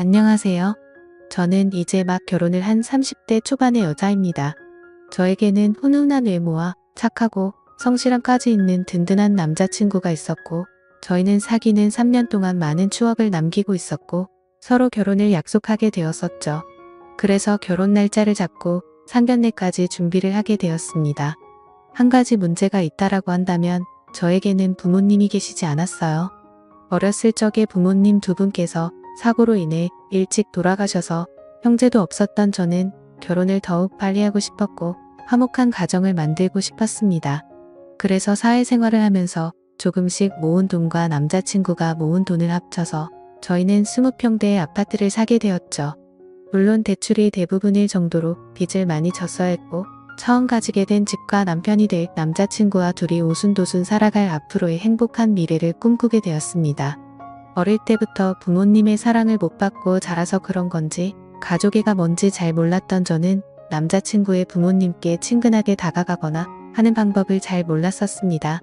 안녕하세요. 저는 이제 막 결혼을 한 30대 초반의 여자입니다. 저에게는 훈훈한 외모와 착하고 성실함까지 있는 든든한 남자친구가 있었고, 저희는 사귀는 3년 동안 많은 추억을 남기고 있었고, 서로 결혼을 약속하게 되었었죠. 그래서 결혼 날짜를 잡고 상견례까지 준비를 하게 되었습니다. 한 가지 문제가 있다라고 한다면 저에게는 부모님이 계시지 않았어요. 어렸을 적에 부모님 두 분께서 사고로 인해 일찍 돌아가셔서 형제도 없었던 저는 결혼을 더욱 빨리 하고 싶었고 화목한 가정을 만들고 싶었습니다. 그래서 사회생활을 하면서 조금씩 모은 돈과 남자친구가 모은 돈을 합쳐서 저희는 20평대의 아파트를 사게 되었죠. 물론 대출이 대부분일 정도로 빚을 많이 졌어야 했고, 처음 가지게 된 집과 남편이 될 남자친구와 둘이 오순도순 살아갈 앞으로의 행복한 미래를 꿈꾸게 되었습니다. 어릴 때부터 부모님의 사랑을 못 받고 자라서 그런 건지 가족애가 뭔지 잘 몰랐던 저는 남자친구의 부모님께 친근하게 다가가거나 하는 방법을 잘 몰랐었습니다.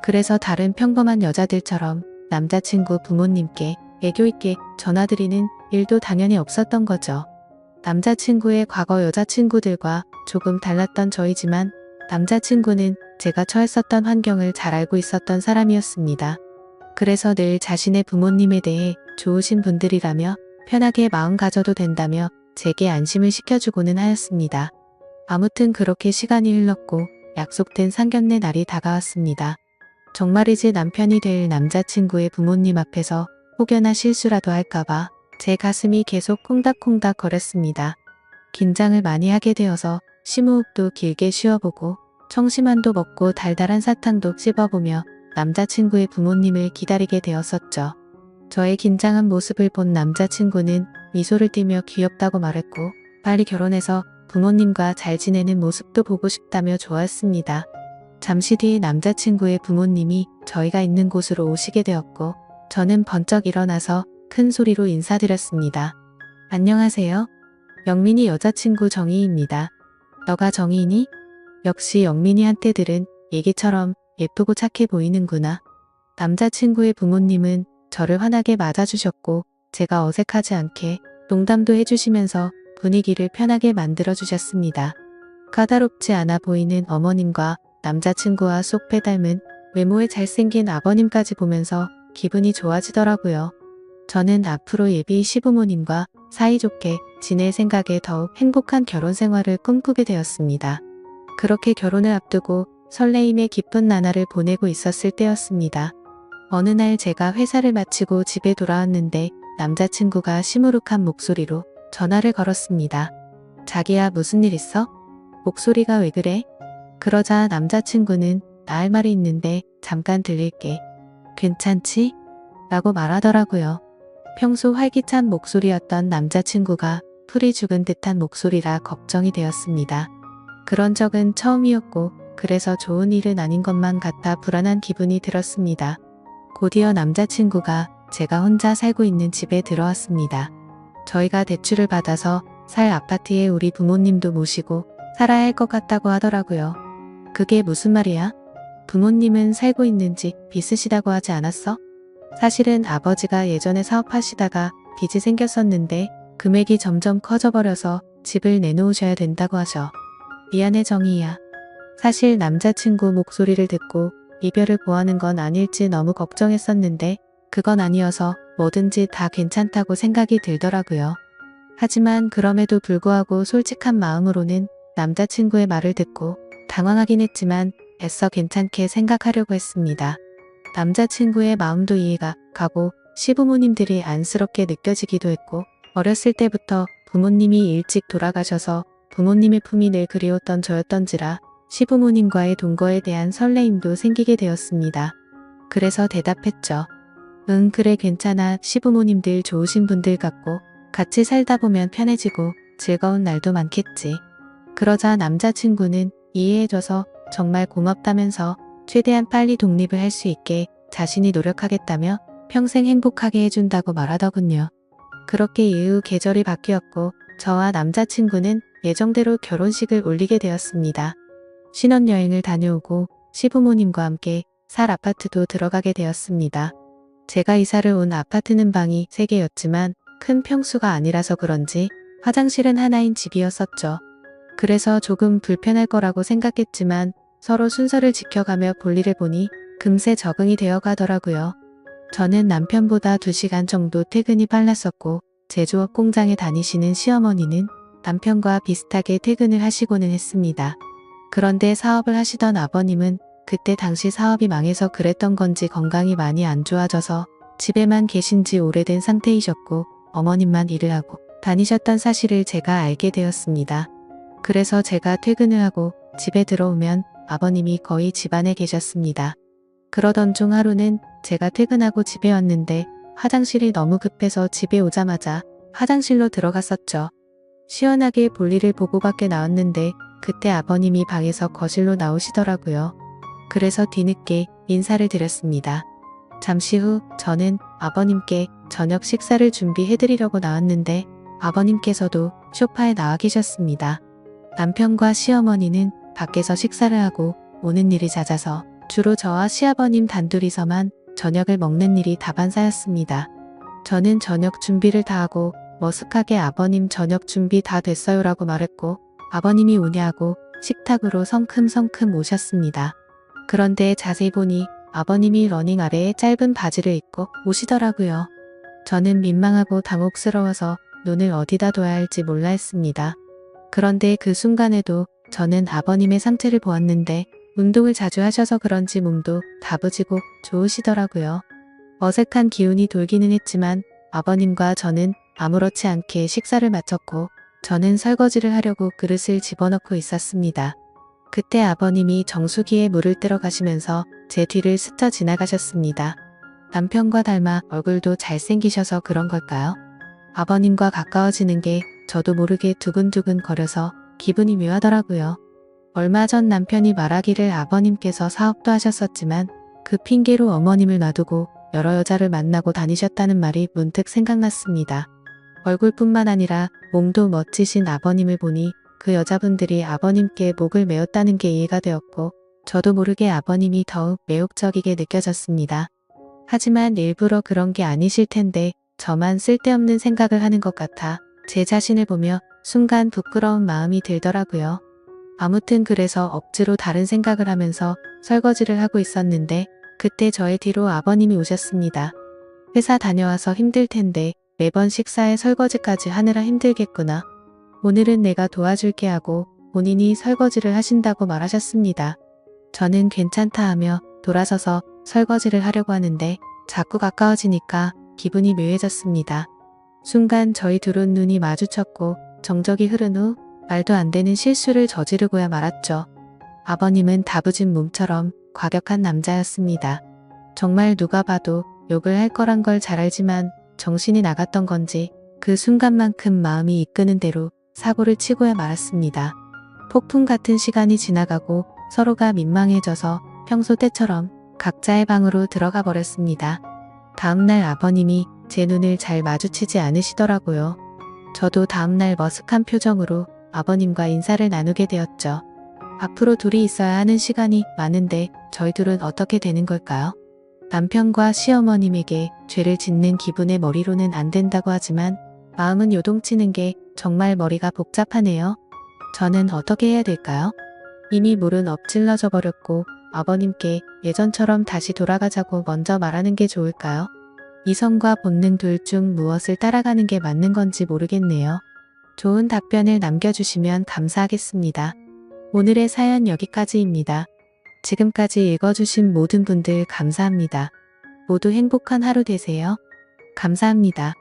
그래서 다른 평범한 여자들처럼 남자친구 부모님께 애교 있게 전화드리는 일도 당연히 없었던 거죠. 남자친구의 과거 여자친구들과 조금 달랐던 저이지만 남자친구는 제가 처했었던 환경을 잘 알고 있었던 사람이었습니다. 그래서 늘 자신의 부모님에 대해 좋으신 분들이라며 편하게 마음 가져도 된다며 제게 안심을 시켜주고는 하였습니다. 아무튼 그렇게 시간이 흘렀고 약속된 상견례 날이 다가왔습니다. 정말이지 남편이 될 남자친구의 부모님 앞에서 혹여나 실수라도 할까봐 제 가슴이 계속 콩닥콩닥 거렸습니다. 긴장을 많이 하게 되어서 심호흡도 길게 쉬어보고 청심환도 먹고 달달한 사탕도 씹어보며 남자친구의 부모님을 기다리게 되었었죠. 저의 긴장한 모습을 본 남자친구는 미소를 띠며 귀엽다고 말했고 빨리 결혼해서 부모님과 잘 지내는 모습도 보고 싶다며 좋아했습니다. 잠시 뒤 남자친구의 부모님이 저희가 있는 곳으로 오시게 되었고 저는 번쩍 일어나서 큰 소리로 인사드렸습니다. 안녕하세요. 영민이 여자친구 정희입니다. 너가 정희니? 역시 영민이한테 들은 얘기처럼 예쁘고 착해 보이는구나. 남자친구의 부모님은 저를 환하게 맞아주셨고 제가 어색하지 않게 농담도 해주시면서 분위기를 편하게 만들어주셨습니다. 까다롭지 않아 보이는 어머님과 남자친구와 쏙 빼닮은 외모에 잘생긴 아버님까지 보면서 기분이 좋아지더라고요. 저는 앞으로 예비 시부모님과 사이좋게 지낼 생각에 더욱 행복한 결혼 생활을 꿈꾸게 되었습니다. 그렇게 결혼을 앞두고 설레임의 깊은 나날을 보내고 있었을 때였습니다. 어느 날 제가 회사를 마치고 집에 돌아왔는데 남자친구가 시무룩한 목소리로 전화를 걸었습니다. 자기야, 무슨 일 있어? 목소리가 왜 그래? 그러자 남자친구는 나 할 말이 있는데 잠깐 들릴게. 괜찮지? 라고 말하더라고요. 평소 활기찬 목소리였던 남자친구가 풀이 죽은 듯한 목소리라 걱정이 되었습니다. 그런 적은 처음이었고 그래서 좋은 일은 아닌 것만 같아 불안한 기분이 들었습니다. 곧이어 남자친구가 제가 혼자 살고 있는 집에 들어왔습니다. 저희가 대출을 받아서 살 아파트에 우리 부모님도 모시고 살아야 할 것 같다고 하더라고요. 그게 무슨 말이야? 부모님은 살고 있는 집 빚으시다고 하지 않았어? 사실은 아버지가 예전에 사업하시다가 빚이 생겼었는데 금액이 점점 커져버려서 집을 내놓으셔야 된다고 하셔. 미안해 정희야. 사실 남자친구 목소리를 듣고 이별을 고하는 건 아닐지 너무 걱정했었는데 그건 아니어서 뭐든지 다 괜찮다고 생각이 들더라고요. 하지만 그럼에도 불구하고 솔직한 마음으로는 남자친구의 말을 듣고 당황하긴 했지만 애써 괜찮게 생각하려고 했습니다. 남자친구의 마음도 이해가 가고 시부모님들이 안쓰럽게 느껴지기도 했고 어렸을 때부터 부모님이 일찍 돌아가셔서 부모님의 품이 늘 그리웠던 저였던지라 시부모님과의 동거에 대한 설레임도 생기게 되었습니다. 그래서 대답했죠. 응, 그래, 괜찮아. 시부모님들 좋으신 분들 같고 같이 살다 보면 편해지고 즐거운 날도 많겠지. 그러자 남자친구는 이해해줘서 정말 고맙다면서 최대한 빨리 독립을 할 수 있게 자신이 노력하겠다며 평생 행복하게 해준다고 말하더군요. 그렇게 이후 계절이 바뀌었고 저와 남자친구는 예정대로 결혼식을 올리게 되었습니다. 신혼여행을 다녀오고 시부모님과 함께 살 아파트도 들어가게 되었습니다. 제가 이사를 온 아파트는 방이 3개였지만 큰 평수가 아니라서 그런지 화장실은 하나인 집이었었죠. 그래서 조금 불편할 거라고 생각했지만 서로 순서를 지켜가며 볼일을 보니 금세 적응이 되어 가더라고요. 저는 남편보다 2시간 정도 퇴근이 빨랐었고 제조업 공장에 다니시는 시어머니는 남편과 비슷하게 퇴근을 하시고는 했습니다. 그런데 사업을 하시던 아버님은 그때 당시 사업이 망해서 그랬던 건지 건강이 많이 안 좋아져서 집에만 계신 지 오래된 상태이셨고 어머님만 일을 하고 다니셨던 사실을 제가 알게 되었습니다. 그래서 제가 퇴근을 하고 집에 들어오면 아버님이 거의 집안에 계셨습니다. 그러던 중 하루는 제가 퇴근하고 집에 왔는데 화장실이 너무 급해서 집에 오자마자 화장실로 들어갔었죠. 시원하게 볼일을 보고 밖에 나왔는데 그때 아버님이 방에서 거실로 나오시더라고요. 그래서 뒤늦게 인사를 드렸습니다. 잠시 후 저는 아버님께 저녁 식사를 준비해드리려고 나왔는데 아버님께서도 소파에 나와 계셨습니다. 남편과 시어머니는 밖에서 식사를 하고 오는 일이 잦아서 주로 저와 시아버님 단둘이서만 저녁을 먹는 일이 다반사였습니다. 저는 저녁 준비를 다 하고 머쓱하게 아버님 저녁 준비 다 됐어요라고 말했고 아버님이 오냐고 식탁으로 성큼성큼 오셨습니다. 그런데 자세히 보니 아버님이 러닝 아래에 짧은 바지를 입고 오시더라고요. 저는 민망하고 당혹스러워서 눈을 어디다 둬야 할지 몰라 했습니다. 그런데 그 순간에도 저는 아버님의 상태를 보았는데 운동을 자주 하셔서 그런지 몸도 다부지고 좋으시더라고요. 어색한 기운이 돌기는 했지만 아버님과 저는 아무렇지 않게 식사를 마쳤고 저는 설거지를 하려고 그릇을 집어넣고 있었습니다. 그때 아버님이 정수기에 물을 뜨러 가시면서 제 뒤를 스쳐 지나가셨습니다. 남편과 닮아 얼굴도 잘생기셔서 그런 걸까요? 아버님과 가까워지는 게 저도 모르게 두근두근 거려서 기분이 묘하더라고요. 얼마 전 남편이 말하기를 아버님께서 사업도 하셨었지만 그 핑계로 어머님을 놔두고 여러 여자를 만나고 다니셨다는 말이 문득 생각났습니다. 얼굴뿐만 아니라 몸도 멋지신 아버님을 보니 그 여자분들이 아버님께 목을 메었다는 게 이해가 되었고 저도 모르게 아버님이 더욱 매혹적이게 느껴졌습니다. 하지만 일부러 그런 게 아니실 텐데 저만 쓸데없는 생각을 하는 것 같아 제 자신을 보며 순간 부끄러운 마음이 들더라고요. 아무튼 그래서 억지로 다른 생각을 하면서 설거지를 하고 있었는데 그때 저의 뒤로 아버님이 오셨습니다. 회사 다녀와서 힘들 텐데 매번 식사에 설거지까지 하느라 힘들겠구나. 오늘은 내가 도와줄게 하고 본인이 설거지를 하신다고 말하셨습니다. 저는 괜찮다 하며 돌아서서 설거지를 하려고 하는데 자꾸 가까워지니까 기분이 묘해졌습니다. 순간 저희 둘은 눈이 마주쳤고 정적이 흐른 후 말도 안 되는 실수를 저지르고야 말았죠. 아버님은 다부진 몸처럼 과격한 남자였습니다. 정말 누가 봐도 욕을 할 거란 걸 잘 알지만 정신이 나갔던 건지 그 순간만큼 마음이 이끄는 대로 사고를 치고야 말았습니다. 폭풍 같은 시간이 지나가고 서로가 민망해져서 평소 때처럼 각자의 방으로 들어가 버렸습니다. 다음날 아버님이 제 눈을 잘 마주치지 않으시더라고요. 저도 다음날 머쓱한 표정으로 아버님과 인사를 나누게 되었죠. 앞으로 둘이 있어야 하는 시간이 많은데 저희 둘은 어떻게 되는 걸까요? 남편과 시어머님에게 죄를 짓는 기분에 머리로는 안 된다고 하지만 마음은 요동치는 게 정말 머리가 복잡하네요. 저는 어떻게 해야 될까요? 이미 물은 엎질러져 버렸고 아버님께 예전처럼 다시 돌아가자고 먼저 말하는 게 좋을까요? 이성과 본능 둘 중 무엇을 따라가는 게 맞는 건지 모르겠네요. 좋은 답변을 남겨주시면 감사하겠습니다. 오늘의 사연 여기까지입니다. 지금까지 읽어주신 모든 분들 감사합니다. 모두 행복한 하루 되세요. 감사합니다.